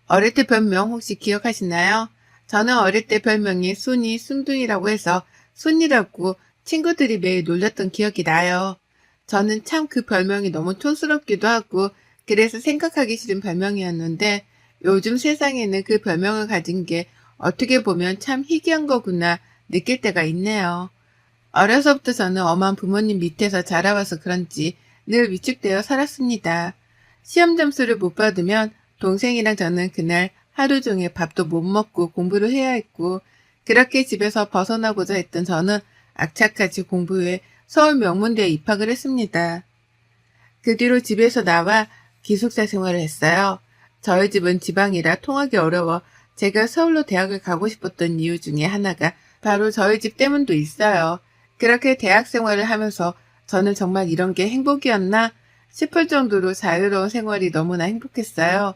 어릴 때 별명 혹시 기억하시나요? 저는 어릴 때 별명이 순이, 순둥이라고 해서 순이라고 친구들이 매일 놀렸던 기억이 나요. 저는 참 그 별명이 너무 촌스럽기도 하고 그래서 생각하기 싫은 별명이었는데 요즘 세상에는 그 별명을 가진 게 어떻게 보면 참 희귀한 거구나 느낄 때가 있네요. 어려서부터 저는 엄한 부모님 밑에서 자라와서 그런지 늘 위축되어 살았습니다. 시험 점수를 못 받으면 동생이랑 저는 그날 하루 종일 밥도 못 먹고 공부를 해야 했고, 그렇게 집에서 벗어나고자 했던 저는 악착같이 공부해 서울 명문대에 입학을 했습니다. 그 뒤로 집에서 나와 기숙사 생활을 했어요. 저희 집은 지방이라 통하기 어려워 제가 서울로 대학을 가고 싶었던 이유 중에 하나가 바로 저희 집 때문도 있어요. 그렇게 대학 생활을 하면서 저는 정말 이런 게 행복이었나 싶을 정도로 자유로운 생활이 너무나 행복했어요.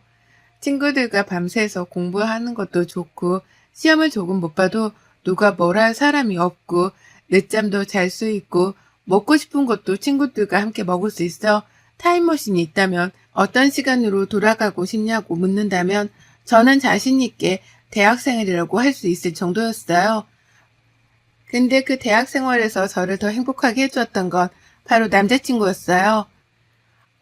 친구들과 밤새서 공부하는 것도 좋고 시험을 조금 못 봐도 누가 뭐라 할 사람이 없고 늦잠도 잘 수 있고 먹고 싶은 것도 친구들과 함께 먹을 수 있어 타임머신이 있다면 어떤 시간으로 돌아가고 싶냐고 묻는다면 저는 자신 있게 대학생활이라고 할 수 있을 정도였어요. 근데 그 대학 생활에서 저를 더 행복하게 해주었던 건 바로 남자친구였어요.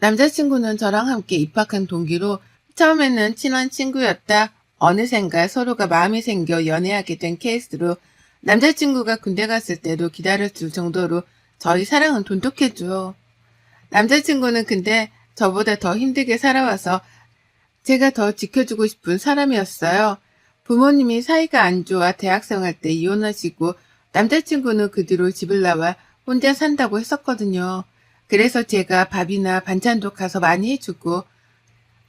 남자친구는 저랑 함께 입학한 동기로 처음에는 친한 친구였다 어느샌가 서로가 마음이 생겨 연애하게 된 케이스로 남자친구가 군대 갔을 때도 기다려줄 정도로 저희 사랑은 돈독했죠. 남자친구는 근데 저보다 더 힘들게 살아와서 제가 더 지켜주고 싶은 사람이었어요. 부모님이 사이가 안 좋아 대학생 할 때 이혼하시고 남자친구는 그 뒤로 집을 나와 혼자 산다고 했었거든요. 그래서 제가 밥이나 반찬도 가서 많이 해주고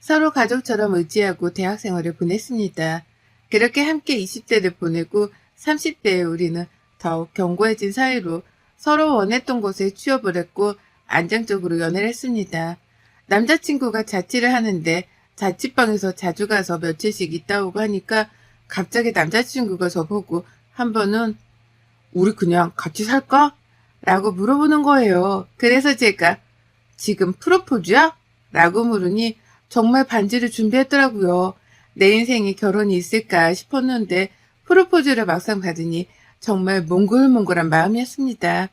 서로 가족처럼 의지하고 대학 생활을 보냈습니다. 그렇게 함께 20대를 보내고 30대에 우리는 더욱 견고해진 사이로 서로 원했던 곳에 취업을 했고 안정적으로 연애를 했습니다. 남자친구가 자취를 하는데 자취방에서 자주 가서 며칠씩 있다 오고 하니까 갑자기 남자친구가 저보고 한 번은 우리 그냥 같이 살까? 라고 물어보는 거예요. 그래서 제가 지금 프로포즈야? 라고 물으니 정말 반지를 준비했더라고요. 내 인생에 결혼이 있을까 싶었는데 프로포즈를 막상 받으니 정말 몽글몽글한 마음이었습니다.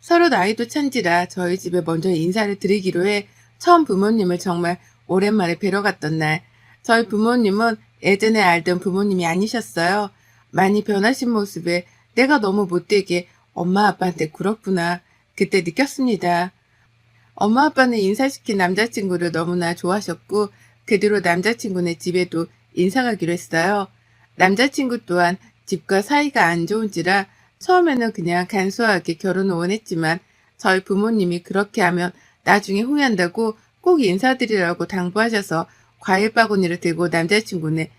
서로 나이도 찬지라 저희 집에 먼저 인사를 드리기로 해 처음 부모님을 정말 오랜만에 뵈러 갔던 날, 저희 부모님은 예전에 알던 부모님이 아니셨어요. 많이 변하신 모습에 내가 너무 못되게 엄마 아빠한테 굴었구나 그때 느꼈습니다. 엄마 아빠는 인사시킨 남자친구를 너무나 좋아하셨고 그 뒤로 남자친구네 집에도 인사 가기로 했어요. 남자친구 또한 집과 사이가 안 좋은지라 처음에는 그냥 간소하게 결혼을 원했지만 저희 부모님이 그렇게 하면 나중에 후회한다고 꼭 인사드리라고 당부하셔서 과일 바구니를 들고 남자친구네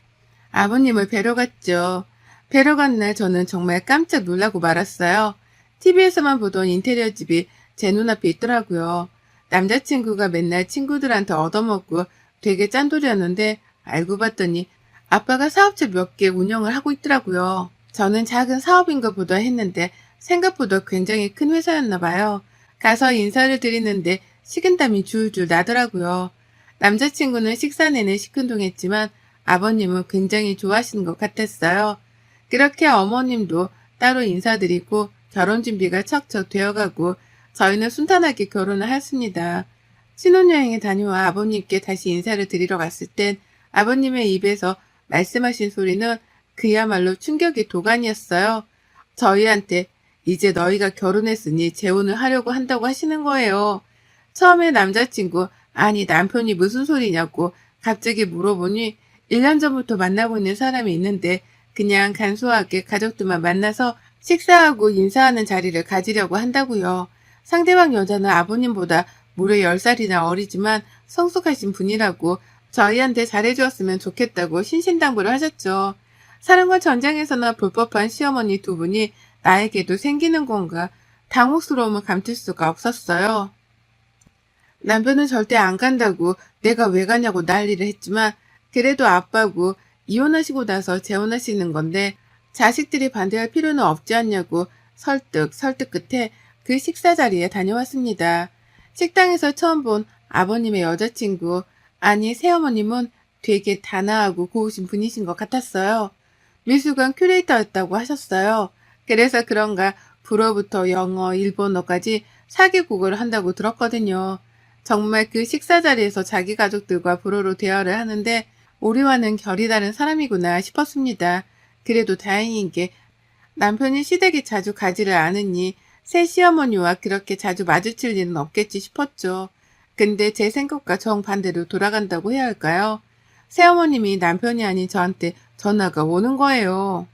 아버님을 뵈러 갔죠. 뵈러 간 날 저는 정말 깜짝 놀라고 말았어요. TV에서만 보던 인테리어 집이 제 눈앞에 있더라고요. 남자친구가 맨날 친구들한테 얻어먹고 되게 짠돌이었는데 알고 봤더니 아빠가 사업체 몇 개 운영을 하고 있더라고요. 저는 작은 사업인 것보다 했는데 생각보다 굉장히 큰 회사였나 봐요. 가서 인사를 드리는데 식은땀이 줄줄 나더라고요. 남자친구는 식사 내내 시큰둥했지만 아버님은 굉장히 좋아하시는 것 같았어요. 그렇게 어머님도 따로 인사드리고 결혼 준비가 척척 되어가고 저희는 순탄하게 결혼을 했습니다. 신혼여행에 다녀와 아버님께 다시 인사를 드리러 갔을 땐 아버님의 입에서 말씀하신 소리는 그야말로 충격의 도가니였어요. 저희한테 이제 너희가 결혼했으니 재혼을 하려고 한다고 하시는 거예요. 처음에 남자친구, 아니 남편이 무슨 소리냐고 갑자기 물어보니 1년 전부터 만나고 있는 사람이 있는데 그냥 간소하게 가족들만 만나서 식사하고 인사하는 자리를 가지려고 한다고요. 상대방 여자는 아버님보다 무려 10살이나 어리지만 성숙하신 분이라고 저희한테 잘해주었으면 좋겠다고 신신당부를 하셨죠. 사랑과 전쟁에서나 볼 법한 시어머니 두 분이 나에게도 생기는 건가 당혹스러움을 감출 수가 없었어요. 남편은 절대 안 간다고 내가 왜 가냐고 난리를 했지만 그래도 아빠고 이혼하시고 나서 재혼하시는 건데 자식들이 반대할 필요는 없지 않냐고 설득 끝에 그 식사 자리에 다녀왔습니다. 식당에서 처음 본 아버님의 여자친구, 아니 새어머님은 되게 단아하고 고우신 분이신 것 같았어요. 미술관 큐레이터였다고 하셨어요. 그래서 그런가 불어부터 영어, 일본어까지 4개국어를 한다고 들었거든요. 정말 그 식사 자리에서 자기 가족들과 불어로 대화를 하는데 우리와는 결이 다른 사람이구나 싶었습니다. 그래도 다행인 게 남편이 시댁에 자주 가지를 않으니 새 시어머니와 그렇게 자주 마주칠 일은 없겠지 싶었죠. 근데 제 생각과 정반대로 돌아간다고 해야 할까요? 새어머님이 남편이 아닌 저한테 전화가 오는 거예요.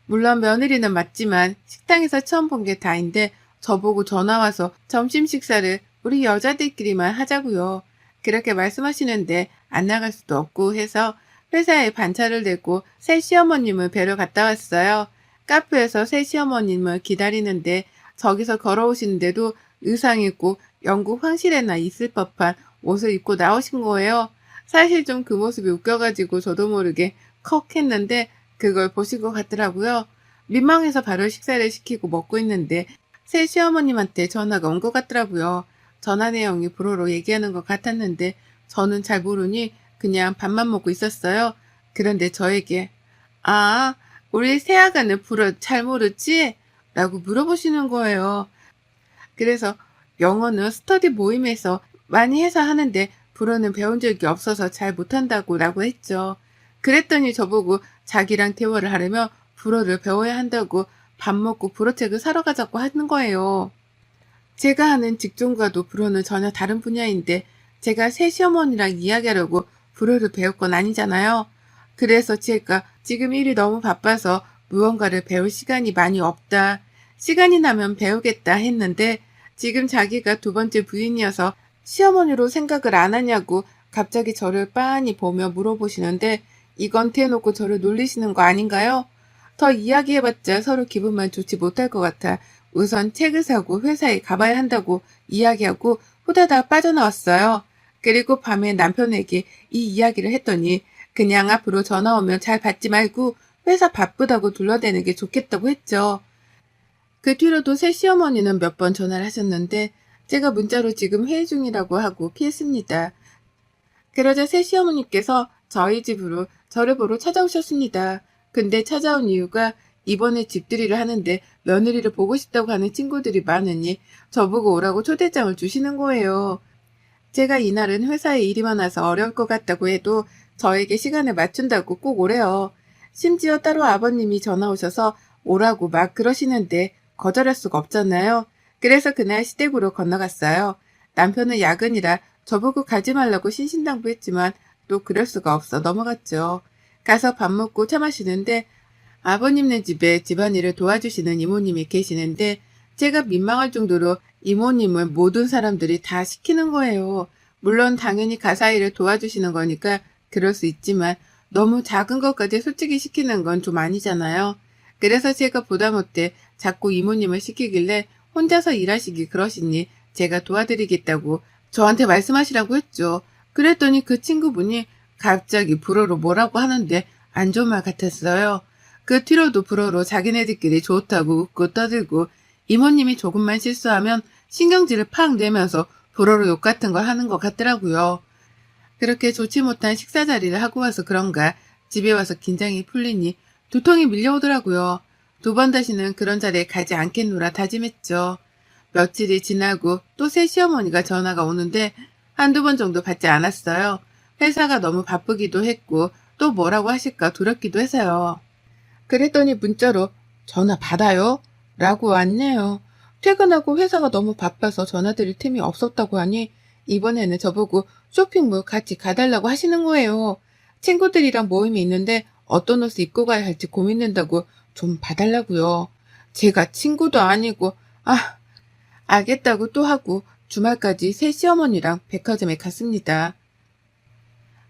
물론 며느리는 맞지만 식당에서 처음 본 게 다인데 저보고 전화 와서 점심 식사를 우리 여자들끼리만 하자고요. 그렇게 말씀하시는데 안 나갈 수도 없고 해서 회사에 반차를 내고 새 시어머님을 뵈러 갔다 왔어요. 카페에서 새 시어머님을 기다리는데 저기서 걸어오시는데도 의상 입고 영국 황실에나 있을 법한 옷을 입고 나오신 거예요. 사실 좀 그 모습이 웃겨가지고 저도 모르게 컥 했는데 그걸 보신 것 같더라고요. 민망해서 바로 식사를 시키고 먹고 있는데 새 시어머님한테 전화가 온 것 같더라고요. 전화 내용이 불어로 얘기하는 것 같았는데 저는 잘 모르니 그냥 밥만 먹고 있었어요. 그런데 저에게 아, 우리 새아가는 불어 잘 모르지? 라고 물어보시는 거예요. 그래서 영어는 스터디 모임에서 많이 해서 하는데 불어는 배운 적이 없어서 잘 못한다고 라고 했죠. 그랬더니 저보고 자기랑 대화를 하려면 불어를 배워야 한다고 밥 먹고 불어책을 사러 가자고 하는 거예요. 제가 하는 직종과도 불어는 전혀 다른 분야인데 제가 새 시어머니랑 이야기하려고 불어를 배울 건 아니잖아요. 그래서 제가 지금 일이 너무 바빠서 무언가를 배울 시간이 많이 없다. 시간이 나면 배우겠다 했는데 지금 자기가 두 번째 부인이어서 시어머니로 생각을 안 하냐고 갑자기 저를 빤히 보며 물어보시는데 이건 대놓고 저를 놀리시는 거 아닌가요? 더 이야기해봤자 서로 기분만 좋지 못할 것 같아 우선 책을 사고 회사에 가봐야 한다고 이야기하고 후다닥 빠져나왔어요. 그리고 밤에 남편에게 이 이야기를 했더니 그냥 앞으로 전화 오면 잘 받지 말고 회사 바쁘다고 둘러대는 게 좋겠다고 했죠. 그 뒤로도 새 시어머니는 몇 번 전화를 하셨는데 제가 문자로 지금 회의 중이라고 하고 피했습니다. 그러자 새 시어머니께서 저희 집으로 저를 보러 찾아오셨습니다. 근데 찾아온 이유가 이번에 집들이를 하는데 며느리를 보고 싶다고 하는 친구들이 많으니 저보고 오라고 초대장을 주시는 거예요. 제가 이날은 회사에 일이 많아서 어려울 것 같다고 해도 저에게 시간을 맞춘다고 꼭 오래요. 심지어 따로 아버님이 전화 오셔서 오라고 막 그러시는데 거절할 수가 없잖아요. 그래서 그날 시댁으로 건너갔어요. 남편은 야근이라 저보고 가지 말라고 신신당부했지만 또 그럴 수가 없어 넘어갔죠. 가서 밥 먹고 차 마시는데 아버님네 집에 집안일을 도와주시는 이모님이 계시는데 제가 민망할 정도로 이모님을 모든 사람들이 다 시키는 거예요. 물론 당연히 가사일을 도와주시는 거니까 그럴 수 있지만 너무 작은 것까지 솔직히 시키는 건 좀 아니잖아요. 그래서 제가 보다 못해 자꾸 이모님을 시키길래 혼자서 일하시기 그러시니 제가 도와드리겠다고 저한테 말씀하시라고 했죠. 그랬더니 그 친구분이 갑자기 불어로 뭐라고 하는데 안 좋은 말 같았어요. 그 뒤로도 불어로 자기네들끼리 좋다고 웃고 떠들고 이모님이 조금만 실수하면 신경질을 팍 내면서 불어로 욕 같은 걸 하는 것 같더라고요. 그렇게 좋지 못한 식사 자리를 하고 와서 그런가 집에 와서 긴장이 풀리니 두통이 밀려오더라고요. 두 번 다시는 그런 자리에 가지 않겠노라 다짐했죠. 며칠이 지나고 또 새 시어머니가 전화가 오는데 한두 번 정도 받지 않았어요. 회사가 너무 바쁘기도 했고 또 뭐라고 하실까 두렵기도 해서요. 그랬더니 문자로 전화 받아요? 라고 왔네요. 퇴근하고 회사가 너무 바빠서 전화드릴 틈이 없었다고 하니 이번에는 저보고 쇼핑몰 같이 가달라고 하시는 거예요. 친구들이랑 모임이 있는데 어떤 옷을 입고 가야 할지 고민된다고 좀 봐달라고요. 제가 친구도 아니고 알겠다고 또 하고 주말까지 새 시어머니랑 백화점에 갔습니다.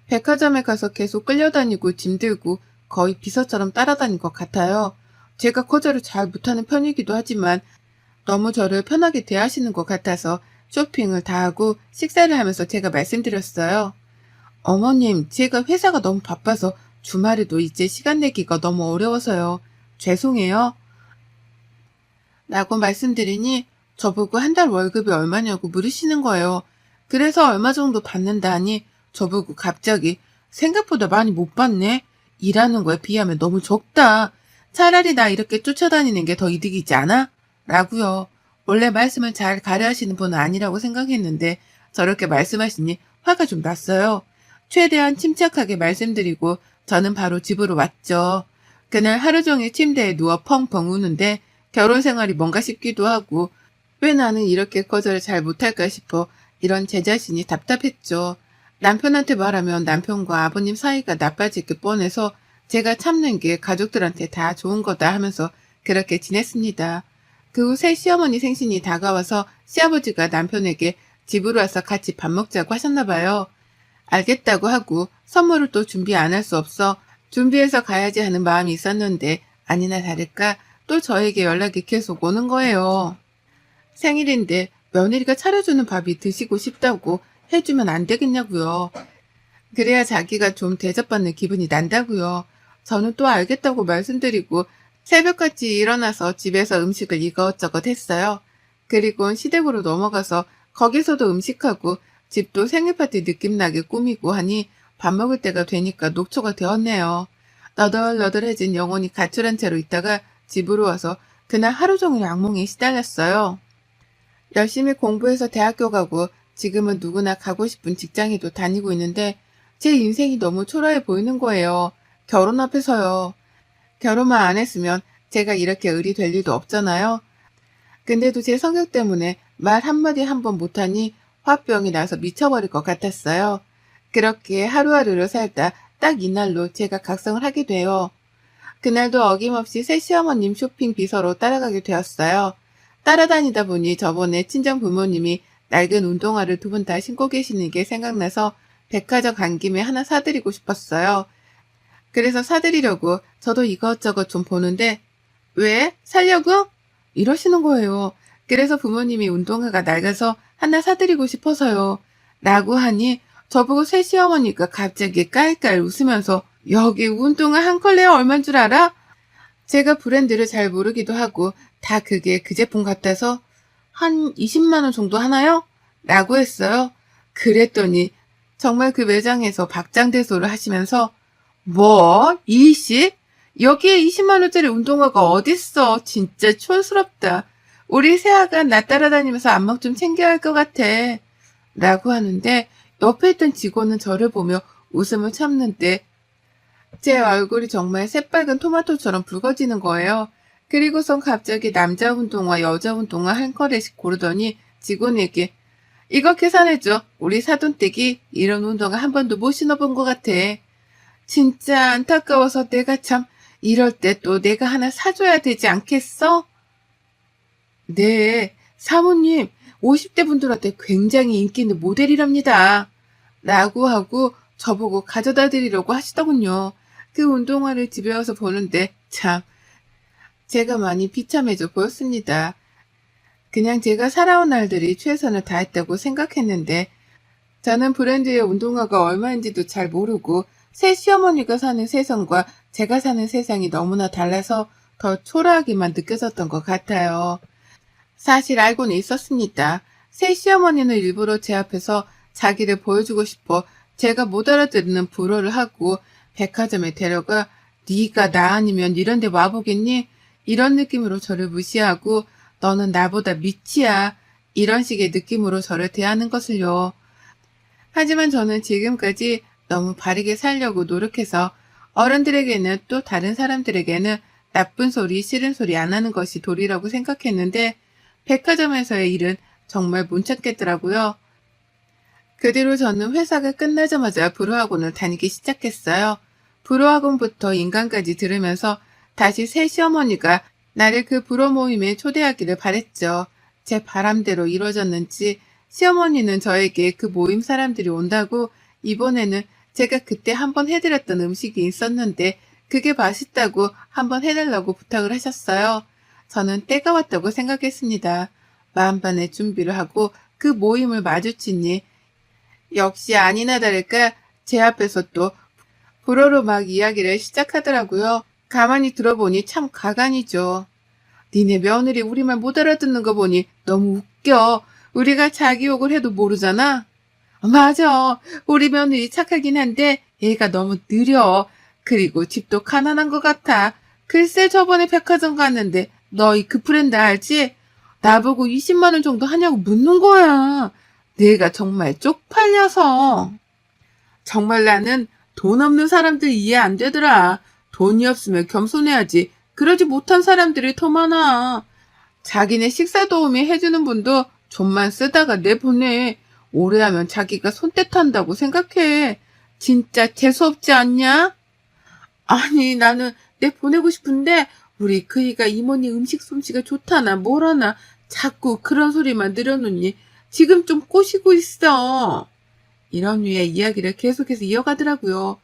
백화점에 가서 계속 끌려다니고 짐 들고 거의 비서처럼 따라다닌 것 같아요. 제가 거절을 잘 못하는 편이기도 하지만 너무 저를 편하게 대하시는 것 같아서 쇼핑을 다 하고 식사를 하면서 제가 말씀드렸어요. 어머님, 제가 회사가 너무 바빠서 주말에도 이제 시간 내기가 너무 어려워서요. 죄송해요. 라고 말씀드리니 저보고 한 달 월급이 얼마냐고 물으시는 거예요. 그래서 얼마 정도 받는다 하니 저보고 갑자기 생각보다 많이 못 받네. 일하는 거에 비하면 너무 적다. 차라리 나 이렇게 쫓아다니는 게 더 이득이지 않아? 라고요. 원래 말씀을 잘 가려하시는 분은 아니라고 생각했는데 저렇게 말씀하시니 화가 좀 났어요. 최대한 침착하게 말씀드리고 저는 바로 집으로 왔죠. 그날 하루 종일 침대에 누워 펑펑 우는데 결혼 생활이 뭔가 싶기도 하고 왜 나는 이렇게 거절을 잘 못할까 싶어 이런 제 자신이 답답했죠. 남편한테 말하면 남편과 아버님 사이가 나빠질 게 뻔해서 제가 참는 게 가족들한테 다 좋은 거다 하면서 그렇게 지냈습니다. 그 후 새 시어머니 생신이 다가와서 시아버지가 남편에게 집으로 와서 같이 밥 먹자고 하셨나 봐요. 알겠다고 하고 선물을 또 준비 안 할 수 없어 준비해서 가야지 하는 마음이 있었는데 아니나 다를까 또 저에게 연락이 계속 오는 거예요. 생일인데 며느리가 차려주는 밥이 드시고 싶다고 해주면 안 되겠냐고요. 그래야 자기가 좀 대접받는 기분이 난다고요. 저는 또 알겠다고 말씀드리고 새벽같이 일어나서 집에서 음식을 이것저것 했어요. 그리고 시댁으로 넘어가서 거기서도 음식하고 집도 생일 파티 느낌 나게 꾸미고 하니 밥 먹을 때가 되니까 녹초가 되었네요. 너덜너덜해진 영혼이 가출한 채로 있다가 집으로 와서 그날 하루 종일 악몽에 시달렸어요. 열심히 공부해서 대학교 가고 지금은 누구나 가고 싶은 직장에도 다니고 있는데 제 인생이 너무 초라해 보이는 거예요. 결혼 앞에서요. 결혼만 안 했으면 제가 이렇게 을이 될 일도 없잖아요. 근데도 제 성격 때문에 말 한마디 한 번 못하니 화병이 나서 미쳐버릴 것 같았어요. 그렇게 하루하루를 살다 딱 이날로 제가 각성을 하게 돼요. 그날도 어김없이 새 시어머님 쇼핑 비서로 따라가게 되었어요. 따라다니다 보니 저번에 친정 부모님이 낡은 운동화를 두 분 다 신고 계시는 게 생각나서 백화점 간 김에 하나 사드리고 싶었어요. 그래서 사드리려고 저도 이것저것 좀 보는데 왜? 살려고? 이러시는 거예요. 그래서 부모님이 운동화가 낡아서 하나 사드리고 싶어서요. 라고 하니 저보고 새 시어머니가 갑자기 깔깔 웃으면서 여기 운동화 한 컬레에 얼만 줄 알아? 제가 브랜드를 잘 모르기도 하고 다 그게 그 제품 같아서 한 20만 원 정도 하나요? 라고 했어요. 그랬더니 정말 그 매장에서 박장대소를 하시면서 뭐? 20? 여기에 20만 원짜리 운동화가 어딨어. 진짜 촌스럽다. 우리 새아가 나 따라다니면서 안목 좀 챙겨야 할 것 같아. 라고 하는데 옆에 있던 직원은 저를 보며 웃음을 참는데 제 얼굴이 정말 새빨간 토마토처럼 붉어지는 거예요. 그리고선 갑자기 남자 운동화, 여자 운동화 한 컬레씩 고르더니 직원에게 이거 계산해줘. 우리 사돈댁이 이런 운동화 한 번도 못 신어본 것 같아. 진짜 안타까워서 내가 참 이럴 때 또 내가 하나 사줘야 되지 않겠어? 네, 사모님 50대 분들한테 굉장히 인기 있는 모델이랍니다. 라고 하고 저보고 가져다 드리려고 하시더군요. 그 운동화를 집에 와서 보는데 참 제가 많이 비참해져 보였습니다. 그냥 제가 살아온 날들이 최선을 다했다고 생각했는데 저는 브랜드의 운동화가 얼마인지도 잘 모르고 새 시어머니가 사는 세상과 제가 사는 세상이 너무나 달라서 더 초라하게만 느껴졌던 것 같아요. 사실 알고는 있었습니다. 새 시어머니는 일부러 제 앞에서 자기를 보여주고 싶어 제가 못 알아듣는 불어를 하고 백화점에 데려가 네가 나 아니면 이런 데 와보겠니? 이런 느낌으로 저를 무시하고 너는 나보다 밑이야. 이런 식의 느낌으로 저를 대하는 것을요. 하지만 저는 지금까지 너무 바르게 살려고 노력해서 어른들에게는 또 다른 사람들에게는 나쁜 소리, 싫은 소리 안 하는 것이 도리라고 생각했는데 백화점에서의 일은 정말 못 참겠더라고요. 그 뒤로 저는 회사가 끝나자마자 불어학원을 다니기 시작했어요. 불어학원부터 인강까지 들으면서 다시 새 시어머니가 나를 그 불어 모임에 초대하기를 바랬죠. 제 바람대로 이루어졌는지 시어머니는 저에게 그 모임 사람들이 온다고 이번에는 제가 그때 한번 해드렸던 음식이 있었는데 그게 맛있다고 한번 해달라고 부탁을 하셨어요. 저는 때가 왔다고 생각했습니다. 만반의 준비를 하고 그 모임을 마주치니 역시 아니나 다를까 제 앞에서 또 불어로 막 이야기를 시작하더라고요. 가만히 들어보니 참 가관이죠. 니네 며느리 우리말 못 알아듣는 거 보니 너무 웃겨. 우리가 자기 욕을 해도 모르잖아. 맞아. 우리 며느리 착하긴 한데 얘가 너무 느려. 그리고 집도 가난한 것 같아. 글쎄 저번에 백화점 갔는데 너희 그 브랜드 알지? 나보고 20만 원 정도 하냐고 묻는 거야. 내가 정말 쪽팔려서. 정말 나는 돈 없는 사람들 이해 안 되더라. 돈이 없으면 겸손해야지. 그러지 못한 사람들이 더 많아. 자기네 식사 도우미 해주는 분도 돈만 쓰다가 내보내. 오래 하면 자기가 손떼탄다고 생각해. 진짜 재수없지 않냐? 아니, 나는 내 보내고 싶은데 우리 그이가 이모니 음식 솜씨가 좋다나 뭐라나 자꾸 그런 소리만 늘어놓니 지금 좀 꼬시고 있어. 이런 류의 이야기를 계속해서 이어가더라고요.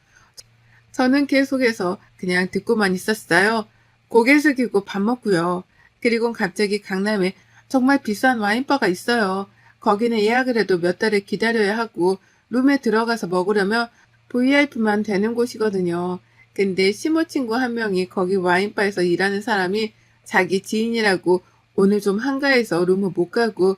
저는 계속해서 그냥 듣고만 있었어요. 고개 숙이고 밥 먹고요. 그리고 갑자기 강남에 정말 비싼 와인바가 있어요. 거기는 예약을 해도 몇 달을 기다려야 하고 룸에 들어가서 먹으려면 VIP만 되는 곳이거든요. 근데 시모 친구 한 명이 거기 와인바에서 일하는 사람이 자기 지인이라고 오늘 좀 한가해서 룸을 못 가고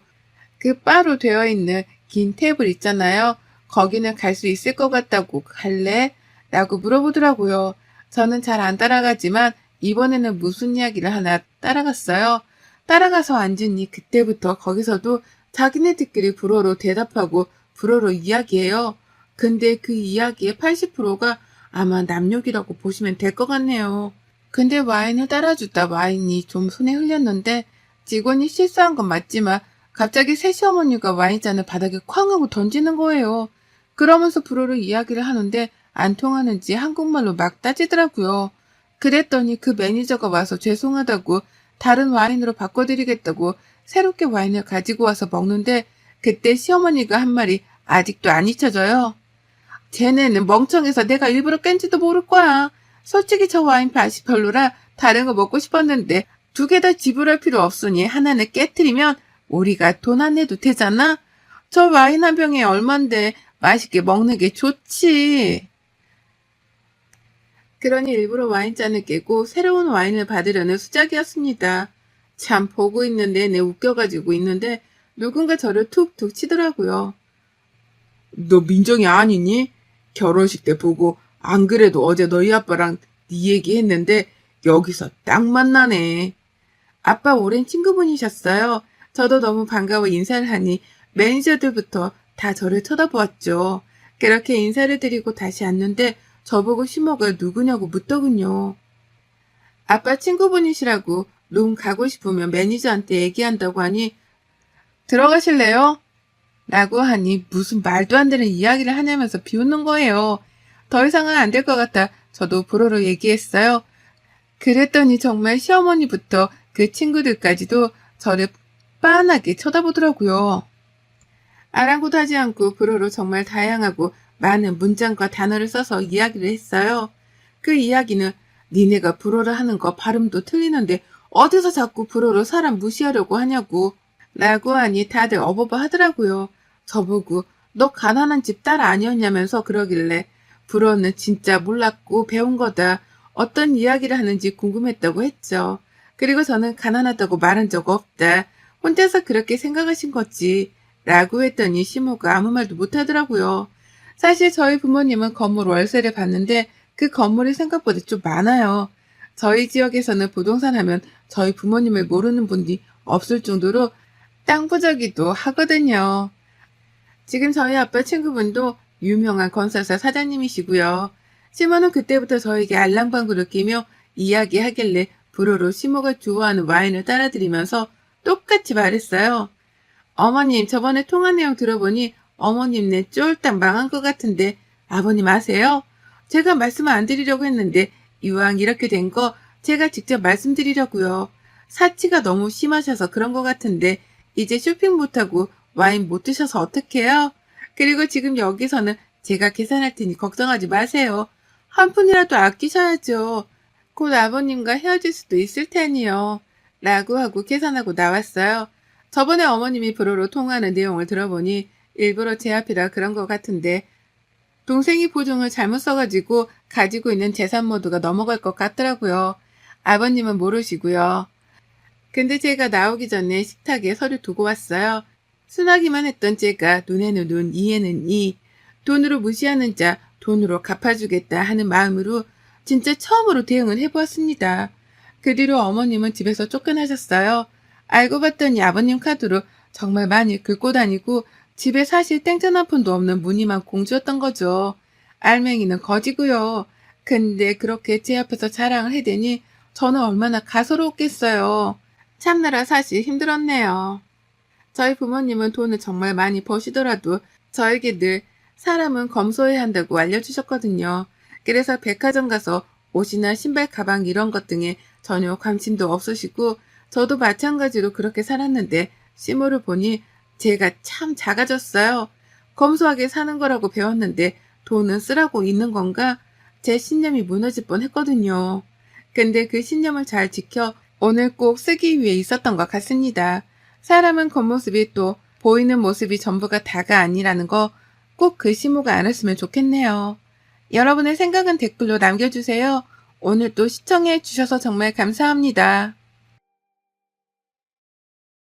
그 바로 되어 있는 긴 테이블 있잖아요. 거기는 갈 수 있을 것 같다고 갈래? 라고 물어보더라고요. 저는 잘 안 따라가지만 이번에는 무슨 이야기를 하나 따라갔어요. 따라가서 앉으니 그때부터 거기서도 자기네들끼리 불어로 대답하고 불어로 이야기해요. 근데 그 이야기의 80%가 아마 남욕이라고 보시면 될 것 같네요. 근데 와인을 따라주다 와인이 좀 손에 흘렸는데 직원이 실수한 건 맞지만 갑자기 새 시어머니가 와인잔을 바닥에 쾅 하고 던지는 거예요. 그러면서 불어로 이야기를 하는데 안 통하는지 한국말로 막 따지더라고요. 그랬더니 그 매니저가 와서 죄송하다고 다른 와인으로 바꿔드리겠다고 새롭게 와인을 가지고 와서 먹는데 그때 시어머니가 한 말이 아직도 안 잊혀져요. 쟤네는 멍청해서 내가 일부러 깬지도 모를 거야. 솔직히 저 와인 맛이 별로라 다른 거 먹고 싶었는데 2개 다 지불할 필요 없으니 하나는 깨트리면 우리가 돈 안 내도 되잖아? 저 와인 한 병에 얼만데 맛있게 먹는 게 좋지. 그러니 일부러 와인잔을 깨고 새로운 와인을 받으려는 수작이었습니다. 참 보고 있는 내내 웃겨가지고 있는데 누군가 저를 툭툭 치더라고요. 너 민정이 아니니? 결혼식 때 보고 안 그래도 어제 너희 아빠랑 네 얘기했는데 여기서 딱 만나네. 아빠 오랜 친구분이셨어요. 저도 너무 반가워 인사를 하니 매니저들부터 다 저를 쳐다보았죠. 그렇게 인사를 드리고 다시 앉는데 저보고 시모가 누구냐고 묻더군요. 아빠 친구분이시라고 룸 가고 싶으면 매니저한테 얘기한다고 하니 들어가실래요? 라고 하니 무슨 말도 안 되는 이야기를 하냐면서 비웃는 거예요. 더 이상은 안 될 것 같아 저도 불어로 얘기했어요. 그랬더니 정말 시어머니부터 그 친구들까지도 저를 빤하게 쳐다보더라고요. 아랑곳하지 않고 불어로 정말 다양하고 많은 문장과 단어를 써서 이야기를 했어요. 그 이야기는 니네가 불어를 하는 거 발음도 틀리는데 어디서 자꾸 불어로 사람 무시하려고 하냐고 라고 하니 다들 어버버 하더라고요. 저보고 너 가난한 집 딸 아니었냐면서 그러길래 불어는 진짜 몰랐고 배운 거다. 어떤 이야기를 하는지 궁금했다고 했죠. 그리고 저는 가난하다고 말한 적 없다. 혼자서 그렇게 생각하신 거지. 라고 했더니 시모가 아무 말도 못하더라고요. 사실 저희 부모님은 건물 월세를 받는데 그 건물이 생각보다 좀 많아요. 저희 지역에서는 부동산 하면 저희 부모님을 모르는 분이 없을 정도로 땅 부자기도 하거든요. 지금 저희 아빠 친구분도 유명한 건설사 사장님이시고요. 시모는 그때부터 저에게 알랑방구를 끼며 이야기하길래 불어로 시모가 좋아하는 와인을 따라드리면서 똑같이 말했어요. 어머님 저번에 통화 내용 들어보니 어머님네 쫄딱 망한 것 같은데 아버님 아세요? 제가 말씀을 안 드리려고 했는데 이왕 이렇게 된 거 제가 직접 말씀드리려고요. 사치가 너무 심하셔서 그런 것 같은데 이제 쇼핑 못하고 와인 못 드셔서 어떡해요? 그리고 지금 여기서는 제가 계산할 테니 걱정하지 마세요. 한 푼이라도 아끼셔야죠. 곧 아버님과 헤어질 수도 있을 테니요. 라고 하고 계산하고 나왔어요. 저번에 어머님이 불어로 통화하는 내용을 들어보니 일부러 제 앞이라 그런 것 같은데 동생이 보증을 잘못 써가지고 가지고 있는 재산 모두가 넘어갈 것 같더라고요. 아버님은 모르시고요. 근데 제가 나오기 전에 식탁에 서류 두고 왔어요. 순하기만 했던 제가 눈에는 눈, 이에는 이. 돈으로 무시하는 자, 돈으로 갚아주겠다 하는 마음으로 진짜 처음으로 대응을 해보았습니다. 그 뒤로 어머님은 집에서 쫓겨나셨어요. 알고 봤더니 아버님 카드로 정말 많이 긁고 다니고 집에 사실 땡전 한 푼도 없는 무늬만 공주였던 거죠. 알맹이는 거지고요. 근데 그렇게 제 앞에서 자랑을 해대니 저는 얼마나 가소로웠겠어요. 참느라 사실 힘들었네요. 저희 부모님은 돈을 정말 많이 버시더라도 저에게 늘 사람은 검소해야 한다고 알려주셨거든요. 그래서 백화점 가서 옷이나 신발, 가방 이런 것 등에 전혀 관심도 없으시고 저도 마찬가지로 그렇게 살았는데 시모를 보니 제가 참 작아졌어요. 검소하게 사는 거라고 배웠는데 돈은 쓰라고 있는 건가? 제 신념이 무너질 뻔했거든요. 근데 그 신념을 잘 지켜 오늘 꼭 쓰기 위해 있었던 것 같습니다. 사람은 겉모습이 또 보이는 모습이 전부가 다가 아니라는 거 꼭 그 시모가 알았으면 좋겠네요. 여러분의 생각은 댓글로 남겨주세요. 오늘 또 시청해 주셔서 정말 감사합니다.